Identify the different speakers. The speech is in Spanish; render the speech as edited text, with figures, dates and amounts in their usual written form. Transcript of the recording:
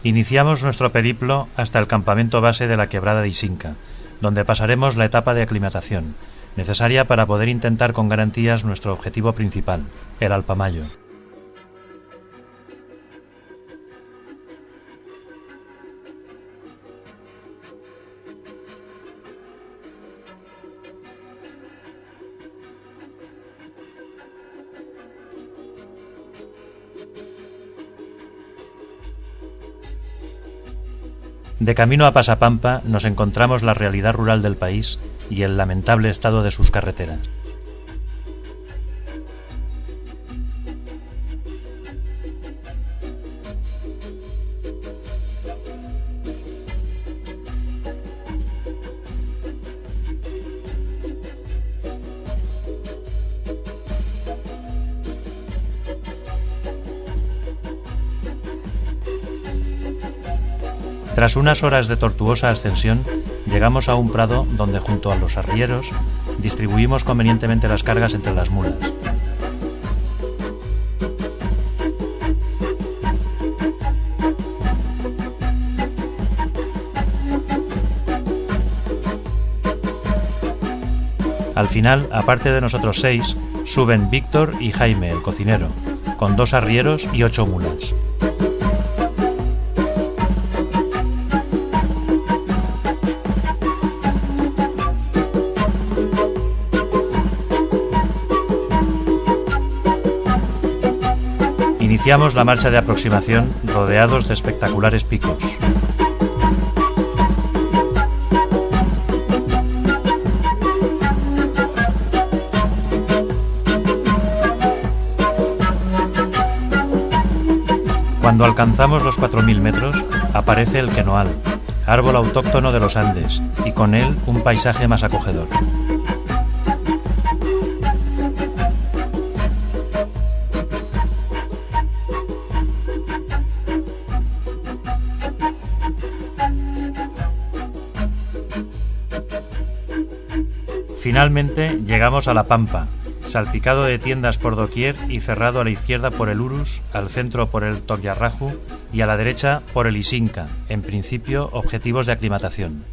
Speaker 1: Iniciamos nuestro periplo hasta el campamento base de la Quebrada de Isinca, donde pasaremos la etapa de aclimatación, necesaria para poder intentar con garantías nuestro objetivo principal, el Alpamayo. De camino a Pasapampa nos encontramos la realidad rural del país y el lamentable estado de sus carreteras. Tras unas horas de tortuosa ascensión, llegamos a un prado donde junto a los arrieros distribuimos convenientemente las cargas entre las mulas. Al final, aparte de nosotros 6, suben Víctor y Jaime, el cocinero, con 2 arrieros y 8 mulas. Iniciamos la marcha de aproximación rodeados de espectaculares picos. Cuando alcanzamos los 4.000 metros, aparece el quenoal, árbol autóctono de los Andes, y con él un paisaje más acogedor. Finalmente llegamos a La Pampa, salpicado de tiendas por doquier y cerrado a la izquierda por el Urus, al centro por el Togyarraju y a la derecha por el Isinca, en principio objetivos de aclimatación.